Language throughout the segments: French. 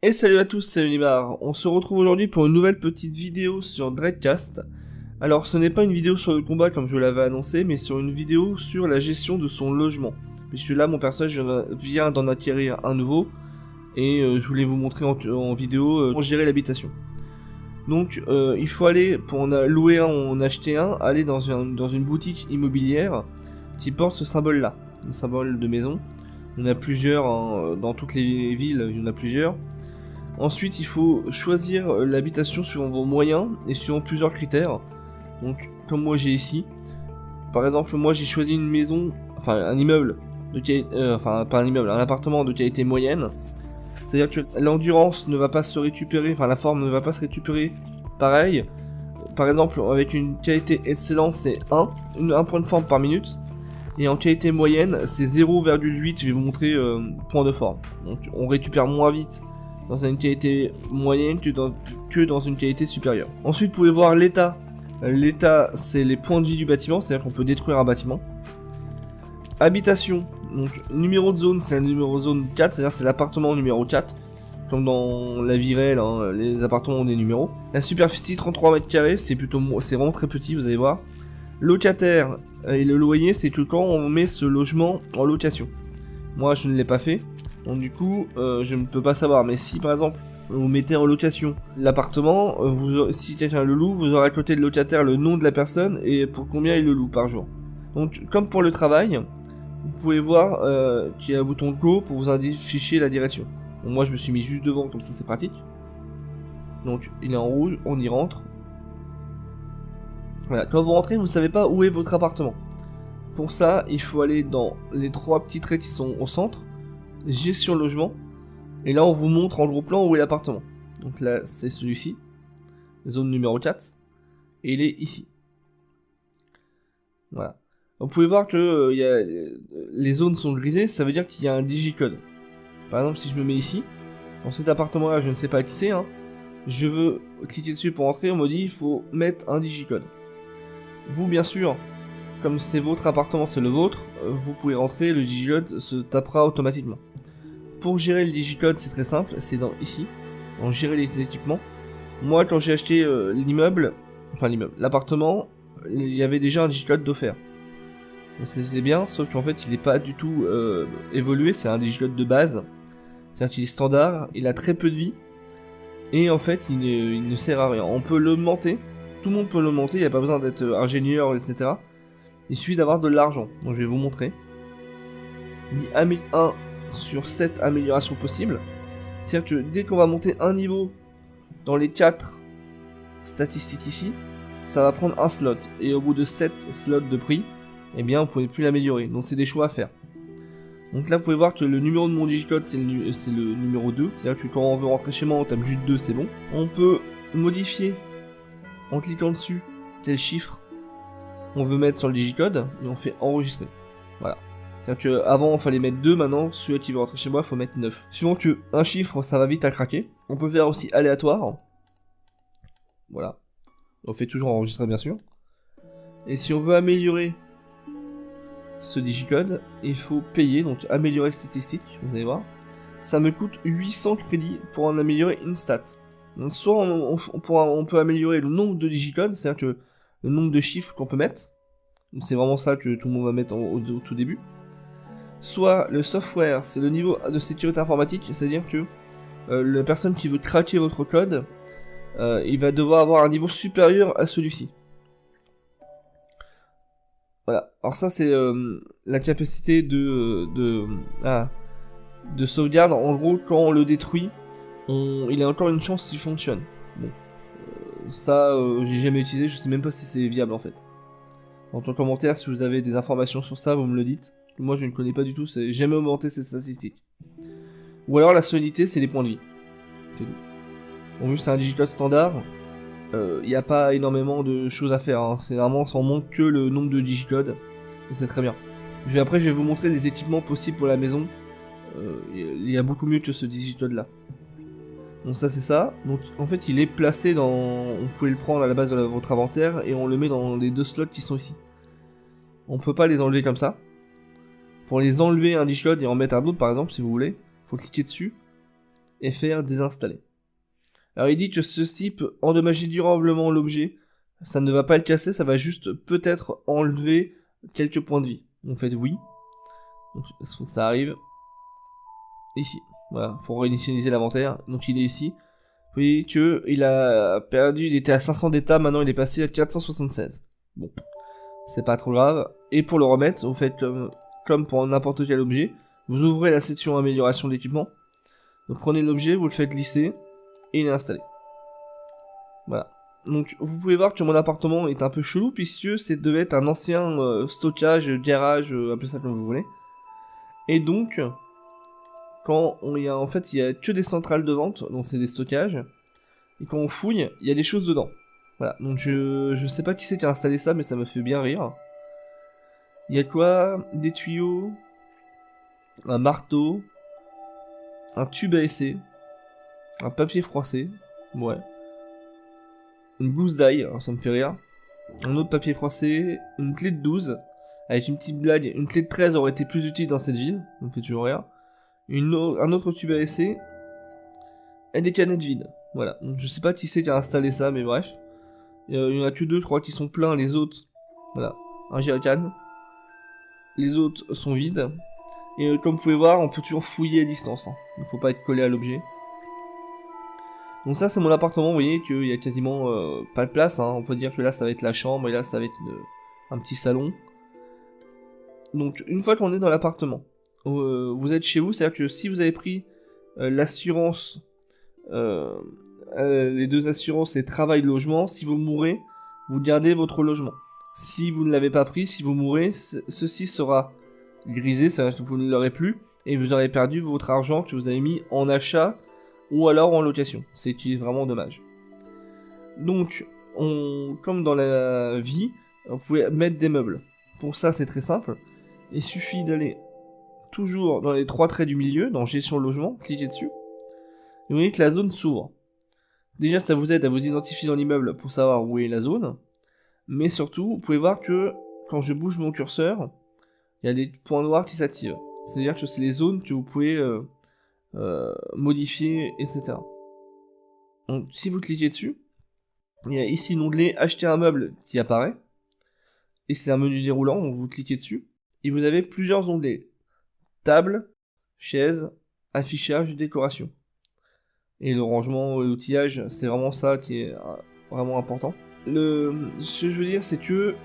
Et salut à tous, c'est Unimar. On se retrouve aujourd'hui pour une nouvelle petite vidéo sur Dreadcast. Alors ce n'est pas une vidéo sur le combat comme je l'avais annoncé, mais sur une vidéo sur la gestion de son logement. Puisque là mon personnage vient d'en acquérir un nouveau, et je voulais vous montrer en vidéo pour gérer l'habitation. Donc il faut aller, pour en louer un ou en acheter un, aller dans une boutique immobilière qui porte ce symbole là, le symbole de maison. Il y en a plusieurs, hein, dans toutes les villes il y en a plusieurs. Ensuite, il faut choisir l'habitation suivant vos moyens et suivant plusieurs critères. Donc, comme moi j'ai ici, par exemple, moi j'ai choisi une maison, enfin un immeuble, enfin pas un immeuble, un appartement de qualité moyenne. C'est-à-dire que l'endurance ne va pas se récupérer, enfin la forme ne va pas se récupérer pareil. Par exemple, avec une qualité excellente, c'est 1 point de forme par minute. Et en qualité moyenne, c'est 0,8, je vais vous montrer point de forme. Donc on récupère moins vite dans une qualité moyenne que dans une qualité supérieure. Ensuite, vous pouvez voir l'état. L'état, c'est les points de vie du bâtiment, c'est-à-dire qu'on peut détruire un bâtiment. Habitation, donc numéro de zone, c'est le numéro de zone 4, c'est-à-dire c'est l'appartement numéro 4. Comme dans la vie réelle, hein, les appartements ont des numéros. La superficie, 33 mètres carrés, c'est vraiment très petit, vous allez voir. Locataire et le loyer, c'est que quand on met ce logement en location. Moi, je ne l'ai pas fait. Donc du coup, je ne peux pas savoir. Mais si par exemple, vous mettez en location l'appartement, si quelqu'un le loue, vous aurez à côté de locataire le nom de la personne et pour combien il le loue par jour. Donc comme pour le travail, vous pouvez voir qu'il y a un bouton Go pour vous afficher la direction. Donc, moi je me suis mis juste devant, comme ça c'est pratique. Donc il est en rouge, on y rentre. Voilà, quand vous rentrez, vous savez pas où est votre appartement. Pour ça, il faut aller dans les 3 petits traits qui sont au centre. Gestion logement, et là on vous montre en gros plan où est l'appartement. Donc là c'est celui-ci, zone numéro 4, et il est ici. Voilà. Vous pouvez voir que les zones sont grisées, ça veut dire qu'il y a un digicode. Par exemple, si je me mets ici, dans cet appartement là, je ne sais pas qui c'est, hein, je veux cliquer dessus pour entrer, on me dit il faut mettre un digicode. Vous bien sûr, comme c'est votre appartement, c'est le vôtre, vous pouvez rentrer, le digicode se tapera automatiquement. Pour gérer le digicode, c'est très simple, c'est dans ici, dans gérer les équipements. Moi, quand j'ai acheté l'appartement, il y avait déjà un digicode d'offert. C'est bien, sauf qu'en fait, il n'est pas du tout évolué, c'est un digicode de base. C'est-à-dire qu'il est standard, il a très peu de vie, et en fait, il ne sert à rien. On peut l'augmenter, tout le monde peut l'augmenter, il n'y a pas besoin d'être ingénieur, etc. Il suffit d'avoir de l'argent, donc je vais vous montrer. Il dit 1 sur 7 améliorations possibles. C'est-à-dire que dès qu'on va monter un niveau dans les 4 statistiques ici, ça va prendre un slot. Et au bout de 7 slots de prix, eh bien, vous ne pouvez plus l'améliorer. Donc c'est des choix à faire. Donc là, vous pouvez voir que le numéro de mon digicode, c'est le numéro 2. C'est-à-dire que quand on veut rentrer chez moi, on tape juste 2, c'est bon. On peut modifier, en cliquant dessus, quel chiffre on veut mettre sur le digicode, et on fait enregistrer. Voilà. C'est-à-dire qu'avant, il fallait mettre 2, maintenant, celui qui veut rentrer chez moi, il faut mettre 9. Suivant que un chiffre, ça va vite à craquer. On peut faire aussi aléatoire. Voilà. On fait toujours enregistrer, bien sûr. Et si on veut améliorer ce digicode, il faut payer, donc améliorer statistique, vous allez voir. Ça me coûte 800 crédits pour en améliorer une stat. Donc soit on peut améliorer le nombre de digicodes, c'est-à-dire que le nombre de chiffres qu'on peut mettre. C'est vraiment ça que tout le monde va mettre au tout début. Soit le software, c'est le niveau de sécurité informatique, c'est-à-dire que la personne qui veut craquer votre code, il va devoir avoir un niveau supérieur à celui-ci. Voilà, alors ça c'est la capacité de sauvegarde. En gros, quand on le détruit, il a encore une chance qu'il fonctionne. Bon, ça j'ai jamais utilisé, je sais même pas si c'est viable en fait. En commentaire, si vous avez des informations sur ça, vous me le dites. Moi je ne connais pas du tout, j'ai jamais augmenté cette statistique. Ou alors la solidité, c'est les points de vie. C'est tout. Bon, vu que c'est un digicode standard, il n'y a pas énormément de choses à faire. Hein. C'est vraiment, ça en montre que le nombre de digicodes. Et c'est très bien. Après, je vais vous montrer des équipements possibles pour la maison. Il y a beaucoup mieux que ce digicode là. Donc ça c'est ça. Donc en fait il est placé dans... On pouvait le prendre à la base de votre inventaire et on le met dans les 2 slots qui sont ici. On peut pas les enlever comme ça. Pour les enlever un digicode et en mettre un autre par exemple si vous voulez, faut cliquer dessus. et faire désinstaller. Alors il dit que ceci peut endommager durablement l'objet, ça ne va pas le casser, ça va juste peut-être enlever quelques points de vie. Donc faites oui, donc ça arrive ici, voilà, faut réinitialiser l'inventaire, donc il est ici. Vous voyez que il a perdu, il était à 500 d'état, maintenant il est passé à 476. Bon, c'est pas trop grave. Et pour le remettre, vous faites comme pour n'importe quel objet, vous ouvrez la section amélioration d'équipement, donc prenez l'objet, vous le faites glisser, et il est installé. Voilà. Donc vous pouvez voir que mon appartement est un peu chelou, puisque c'est devait être un ancien stockage, garage, appelez ça comme vous voulez. Et donc, quand il y a que des centrales de vente, donc c'est des stockages, et quand on fouille, il y a des choses dedans. Voilà, donc je sais pas qui c'est qui a installé ça, mais ça me fait bien rire. Il y a quoi? Des tuyaux, un marteau, un tube à essai, un papier froissé, ouais, une gousse d'ail, ça me fait rire, un autre papier froissé, une clé de 12, avec une petite blague, une clé de 13 aurait été plus utile dans cette ville, ça me fait toujours rire, un autre tube à essai, et des canettes vides. Voilà, donc je sais pas qui c'est qui a installé ça, mais bref. Il y en a que deux, je crois, qui sont pleins, les autres, voilà, un jerrycan. Les autres sont vides. Et comme vous pouvez voir, on peut toujours fouiller à distance, hein. Il ne faut pas être collé à l'objet. Donc ça, c'est mon appartement, vous voyez qu'il y a quasiment pas de place, hein. On peut dire que là, ça va être la chambre, et là, ça va être un petit salon. Donc, une fois qu'on est dans l'appartement, vous êtes chez vous, c'est-à-dire que si vous avez pris l'assurance, les deux assurances et travail-logement, si vous mourrez, vous gardez votre logement. Si vous ne l'avez pas pris, si vous mourrez, ceci sera grisé, c'est-à-dire que vous ne l'aurez plus, et vous aurez perdu votre argent que vous avez mis en achat ou alors en location. C'est vraiment dommage. Donc, comme dans la vie, vous pouvez mettre des meubles. Pour ça, c'est très simple. Il suffit d'aller toujours dans les 3 traits du milieu, dans gestion logement, cliquez dessus. Et vous voyez que la zone s'ouvre. Déjà, ça vous aide à vous identifier dans l'immeuble pour savoir où est la zone. Mais surtout, vous pouvez voir que quand je bouge mon curseur, il y a des points noirs qui s'activent. C'est-à-dire que c'est les zones que vous pouvez modifier, etc. Donc, si vous cliquez dessus, il y a ici l'onglet Acheter un meuble qui apparaît. Et c'est un menu déroulant, donc vous cliquez dessus. Et vous avez plusieurs onglets. Table, chaise, affichage, décoration. Et le rangement, l'outillage, c'est vraiment ça qui est vraiment important. Ce que je veux dire, c'est que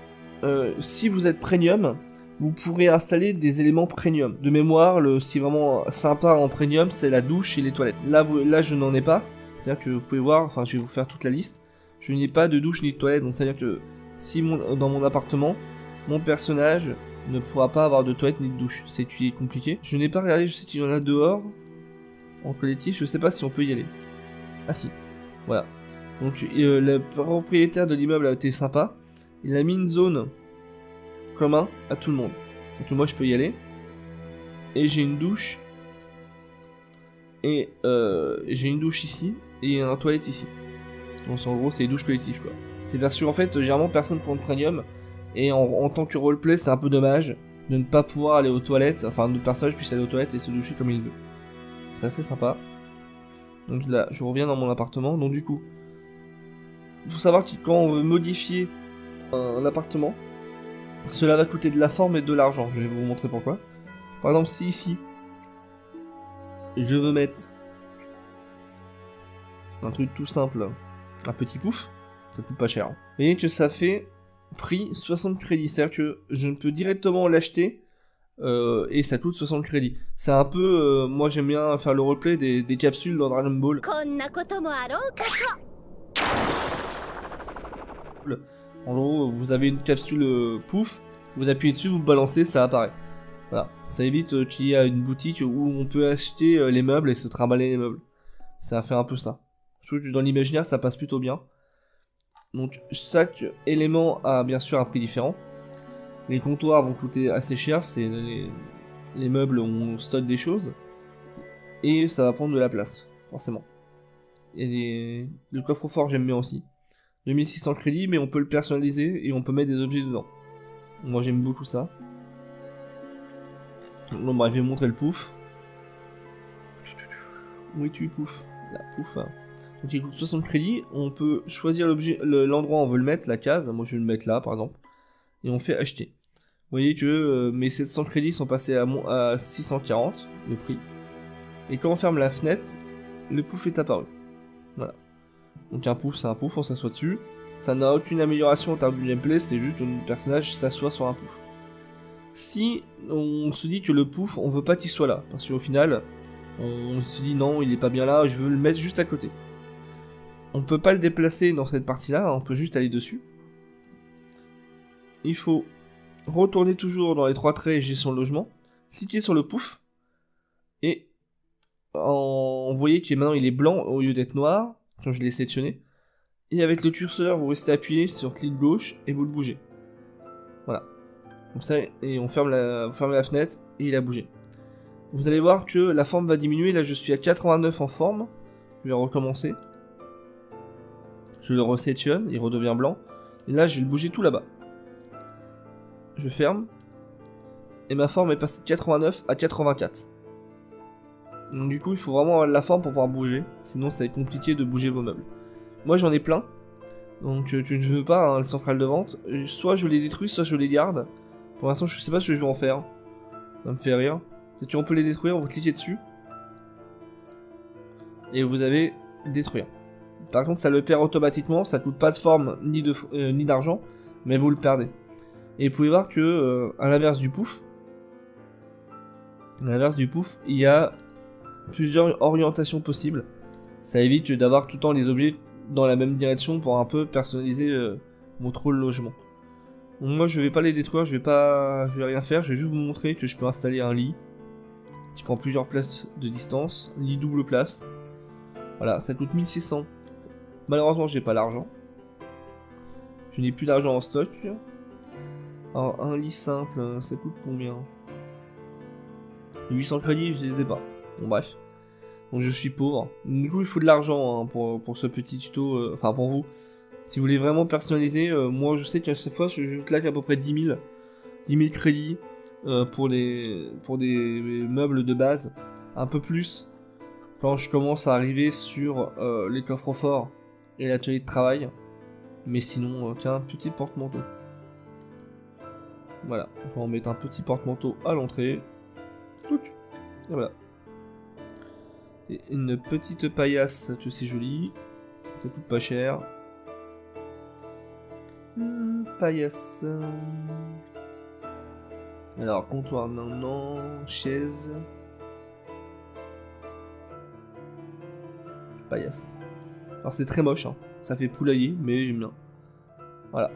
si vous êtes premium, vous pourrez installer des éléments premium. De mémoire, ce qui est vraiment sympa en premium, c'est la douche et les toilettes. Là je n'en ai pas. C'est-à-dire que vous pouvez voir, enfin je vais vous faire toute la liste. Je n'ai pas de douche ni de toilette, donc c'est-à-dire que si dans mon appartement, mon personnage ne pourra pas avoir de toilette ni de douche. C'est compliqué. Je n'ai pas regardé, je sais qu'il y en a dehors, en collectif, je sais pas si on peut y aller. Ah si, voilà. Donc le propriétaire de l'immeuble a été sympa. Il a mis une zone commun à tout le monde. Donc moi je peux y aller. Et j'ai une douche. Et j'ai une douche ici. Et un toilette ici. Donc en gros c'est les douches collectives quoi. C'est parce qu'en fait généralement personne prend de premium. Et en tant que roleplay c'est un peu dommage de ne pas pouvoir aller aux toilettes. Enfin le personnage puisse aller aux toilettes et se doucher comme il veut. C'est assez sympa. Donc là je reviens dans mon appartement. Donc du coup il faut savoir que quand on veut modifier un appartement, cela va coûter de la forme et de l'argent. Je vais vous montrer pourquoi. Par exemple, si ici, je veux mettre un truc tout simple, un petit pouf, ça coûte pas cher. Vous voyez que ça fait prix 60 crédits. C'est-à-dire que je ne peux directement l'acheter et ça coûte 60 crédits. C'est un peu, moi j'aime bien faire le replay des capsules dans Dragon Ball. En gros, vous avez une capsule pouf, vous appuyez dessus, vous balancez, ça apparaît. Voilà, ça évite qu'il y ait une boutique où on peut acheter les meubles et se trimballer les meubles. Ça fait un peu ça. Je trouve que dans l'imaginaire, ça passe plutôt bien. Donc, chaque élément a bien sûr un prix différent. Les comptoirs vont coûter assez cher, c'est les meubles où on stocke des choses. Et ça va prendre de la place, forcément. Et le coffre-fort, j'aime bien aussi. 2600 crédits, mais on peut le personnaliser et on peut mettre des objets dedans. Moi j'aime beaucoup ça. Bon bref, je vais vous montrer le pouf. Où es-tu, pouf? Là, pouf. Donc il coûte 60 crédits. On peut choisir l'endroit où on veut le mettre, la case. Moi je vais le mettre là par exemple. Et on fait acheter. Vous voyez que mes 700 crédits sont passés à 640, le prix. Et quand on ferme la fenêtre, le pouf est apparu. Voilà. Donc un pouf, c'est un pouf, on s'assoit dessus. Ça n'a aucune amélioration en termes de gameplay, c'est juste que notre personnage s'assoit sur un pouf. Si on se dit que le pouf, on veut pas qu'il soit là, parce qu'au final, on se dit non, il est pas bien là, je veux le mettre juste à côté. On peut pas le déplacer dans cette partie-là, on peut juste aller dessus. Il faut retourner toujours dans les 3 traits et gestion de logement, cliquer sur le pouf, et vous voyez que maintenant il est blanc au lieu d'être noir, quand je l'ai sélectionné. Et avec le curseur, vous restez appuyé sur clic gauche et vous le bougez. Voilà. Comme ça, et on ferme la fenêtre et il a bougé. Vous allez voir que la forme va diminuer. Là, je suis à 89 en forme. Je vais recommencer. Je le resélectionne, il redevient blanc. Et là, je vais le bouger tout là-bas. Je ferme. Et ma forme est passée de 89 à 84. Donc du coup, il faut vraiment avoir la forme pour pouvoir bouger. Sinon, ça va être compliqué de bouger vos meubles. Moi, j'en ai plein. Donc je ne veux pas hein, le central de vente. Soit je les détruis, soit je les garde. Pour l'instant, je sais pas ce que je vais en faire. Ça me fait rire. C'est qu'on peut les détruire, vous cliquez dessus. Et vous avez détruire. Par contre, ça le perd automatiquement. Ça coûte pas de forme ni d'argent. Mais vous le perdez. Et vous pouvez voir que, à l'inverse du pouf, il y a plusieurs orientations possibles. Ça évite d'avoir tout le temps les objets dans la même direction pour un peu personnaliser votre logement. Donc moi je vais pas les détruire, je vais rien faire, je vais juste vous montrer que je peux installer un lit qui prend plusieurs places de distance, lit double place. Voilà, ça coûte 1600. Malheureusement j'ai pas l'argent. Je n'ai plus d'argent en stock. Alors un lit simple, ça coûte combien? 800 crédits, je les ai pas. Bon bref. Donc je suis pauvre. Du coup il faut de l'argent hein, pour ce petit tuto, enfin pour vous. Si vous voulez vraiment personnaliser, moi je sais qu'à chaque fois je claque à peu près 10 000 crédits pour des meubles de base. Un peu plus quand je commence à arriver sur les coffres forts et l'atelier de travail. Mais sinon, tiens, un petit porte-manteau. Voilà, on va en mettre un petit porte-manteau à l'entrée. Et voilà. Et une petite paillasse, que c'est joli. Ça coûte pas cher. Paillasse. Alors, comptoir, non, chaise. Paillasse. Alors, c'est très moche, hein. Ça fait poulailler, mais j'aime bien. Voilà.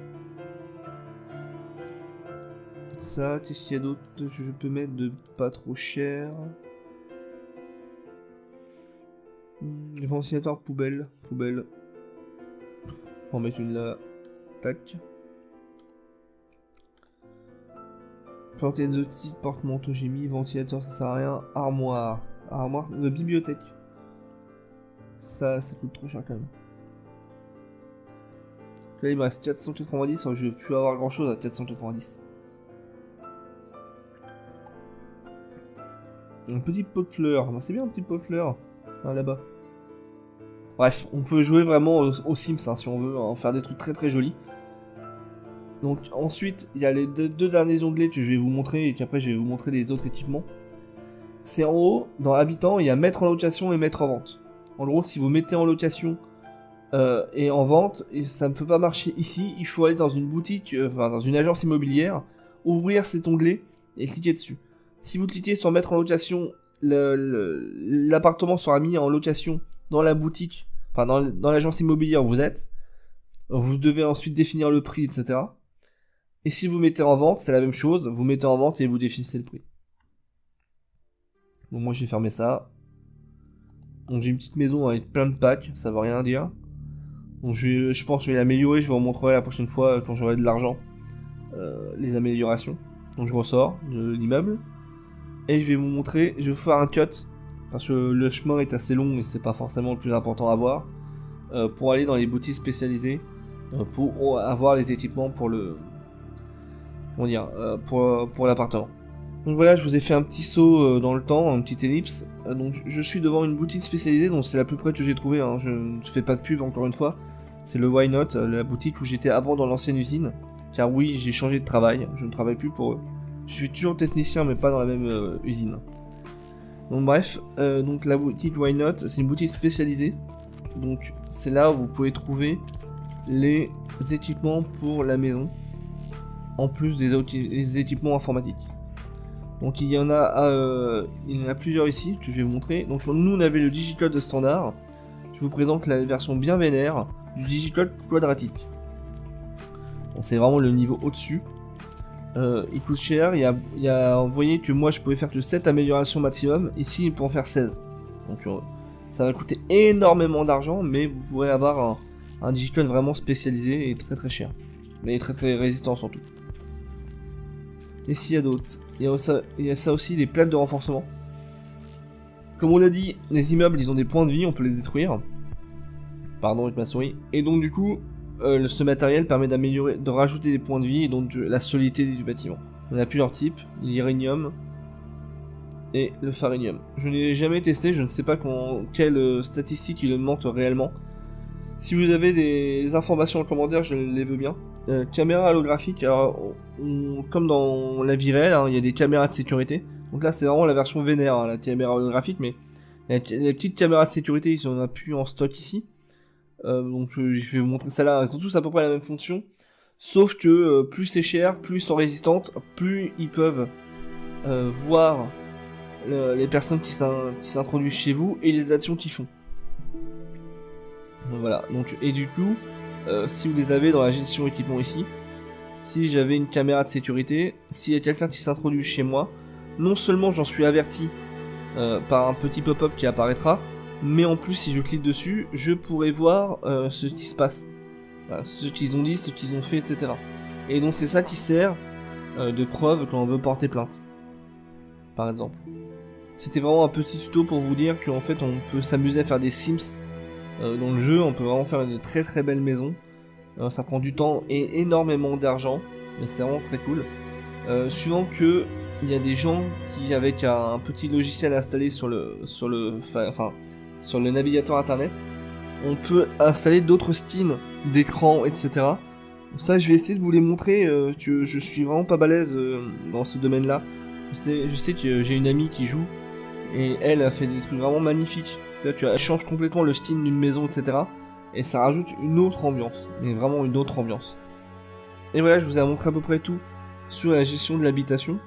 Ça, qu'est-ce qu'il y a d'autre que je peux mettre de pas trop cher? Ventilateur poubelle. On va en mettre une là. Tac. Planter des outils, porte-manteau, j'ai mis. Ventilateur, ça sert à rien. Armoire. Armoire de bibliothèque. Ça coûte trop cher quand même. Là, il me reste 490. Je vais plus avoir grand chose à 490. Un petit pot de fleurs. C'est bien un petit pot de fleurs. Ah, là-bas. Bref, on peut jouer vraiment aux Sims hein, si on veut, hein, faire des trucs très très jolis. Donc ensuite, il y a les deux derniers onglets que je vais vous montrer et qu'après je vais vous montrer les autres équipements. C'est en haut, dans Habitants, il y a mettre en location et mettre en vente. En gros, si vous mettez en location et en vente, et ça ne peut pas marcher ici, il faut aller dans une boutique, enfin dans une agence immobilière, ouvrir cet onglet et cliquer dessus. Si vous cliquez sur mettre en location, l'appartement sera mis en location dans la boutique, enfin dans l'agence immobilière où vous êtes. Vous devez ensuite définir le prix, etc. Et si vous mettez en vente, c'est la même chose, vous mettez en vente et vous définissez le prix. Donc moi je vais fermer ça. Donc j'ai une petite maison avec plein de packs, ça veut rien dire. Donc je pense que je vais l'améliorer, je vous montrerai la prochaine fois quand j'aurai de l'argent. Les améliorations. Donc je ressors de l'immeuble. Et je vais vous montrer, je vais vous faire un cut. Parce que le chemin est assez long et c'est pas forcément le plus important à voir. Pour aller dans les boutiques spécialisées. Pour avoir les équipements pour le... Comment dire pour l'appartement. Donc voilà, je vous ai fait un petit saut dans le temps, un petit ellipse. Donc je suis devant une boutique spécialisée, donc c'est la plus près que j'ai trouvé, hein. Je ne fais pas de pub encore une fois. C'est le Why Not, la boutique où j'étais avant dans l'ancienne usine. Car oui, j'ai changé de travail, je ne travaille plus pour eux. Je suis toujours technicien mais pas dans la même usine. Donc bref, donc la boutique Why Not, c'est une boutique spécialisée. Donc c'est là où vous pouvez trouver les équipements pour la maison, en plus des équipements informatiques. Donc il y en a plusieurs ici que je vais vous montrer. Donc nous on avait le Digicode standard. Je vous présente la version bien vénère du Digicode quadratique. Bon, c'est vraiment le niveau au-dessus. Il coûte cher. Vous voyez que moi je pouvais faire que 7 améliorations maximum. Ici il peut en faire 16. Donc ça va coûter énormément d'argent, mais vous pourrez avoir un Digicode vraiment spécialisé et très très cher. Mais très très résistant surtout. Et s'il y a d'autres, il y a ça aussi, les plaques de renforcement. Comme on l'a dit, les immeubles ils ont des points de vie, on peut les détruire. Pardon avec ma souris. Et donc du coup, ce matériel permet de rajouter des points de vie et donc la solidité du bâtiment. On a plusieurs types, l'iranium et le farinium. Je n'ai jamais testé, je ne sais pas quelle statistique il augmente réellement. Si vous avez des informations en commentaire, je les veux bien. Caméra holographique, alors comme dans la vie réelle, hein, il y a des caméras de sécurité. Donc là c'est vraiment la version vénère, hein, la caméra holographique, mais les petites caméras de sécurité, ils en ont plus en stock ici. Donc je vais vous montrer ça là, elles ont tous à peu près la même fonction. Sauf que plus c'est cher, plus ils sont résistantes, plus ils peuvent voir les personnes qui s'introduisent chez vous et les actions qu'ils font. Donc voilà, donc, et du coup, si vous les avez dans la gestion équipement ici, si j'avais une caméra de sécurité, s'il y a quelqu'un qui s'introduit chez moi, non seulement j'en suis averti par un petit pop-up qui apparaîtra, mais en plus si je clique dessus, je pourrais voir ce qui se passe, voilà, ce qu'ils ont dit, ce qu'ils ont fait, etc. Et donc c'est ça qui sert de preuve quand on veut porter plainte, par exemple. C'était vraiment un petit tuto pour vous dire qu'en fait on peut s'amuser à faire des Sims dans le jeu, on peut vraiment faire de très très belles maisons. Ça prend du temps et énormément d'argent, mais c'est vraiment très cool. Suivant que il y a des gens qui, avec un petit logiciel installé sur le navigateur internet, on peut installer d'autres skins d'écran, etc. Ça, je vais essayer de vous les montrer. Que je suis vraiment pas balèze dans ce domaine-là. Je sais que j'ai une amie qui joue et elle a fait des trucs vraiment magnifiques. C'est-à-dire qu'elle change complètement le skin d'une maison, etc. Et ça rajoute une autre ambiance, mais vraiment une autre ambiance. Et voilà, je vous ai montré à peu près tout sur la gestion de l'habitation.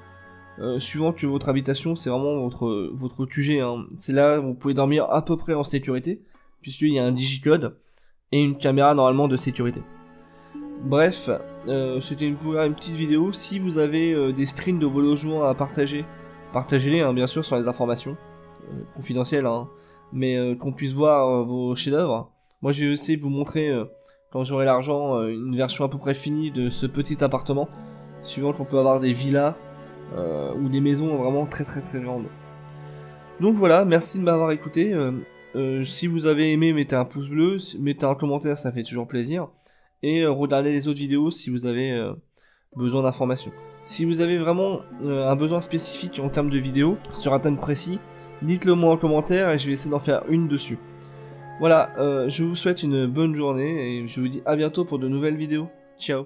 Suivant que votre habitation, c'est vraiment votre QG, hein. C'est là où vous pouvez dormir à peu près en sécurité, puisqu'il y a un digicode et une caméra normalement de sécurité. Bref, c'était une petite vidéo. Si vous avez des screens de vos logements à partager, partagez-les, hein, bien sûr, sur les informations confidentielles, hein, mais qu'on puisse voir vos chefs-d'œuvre. Moi, je vais essayer de vous montrer, quand j'aurai l'argent, une version à peu près finie de ce petit appartement, suivant qu'on peut avoir des villas ou des maisons vraiment très très très grandes. Donc voilà, merci de m'avoir écouté. Si vous avez aimé, mettez un pouce bleu, mettez un commentaire, ça fait toujours plaisir. Et regardez les autres vidéos si vous avez besoin d'informations. Si vous avez vraiment un besoin spécifique en termes de vidéos, sur un thème précis, dites-le moi en commentaire et je vais essayer d'en faire une dessus. Voilà, je vous souhaite une bonne journée et je vous dis à bientôt pour de nouvelles vidéos. Ciao!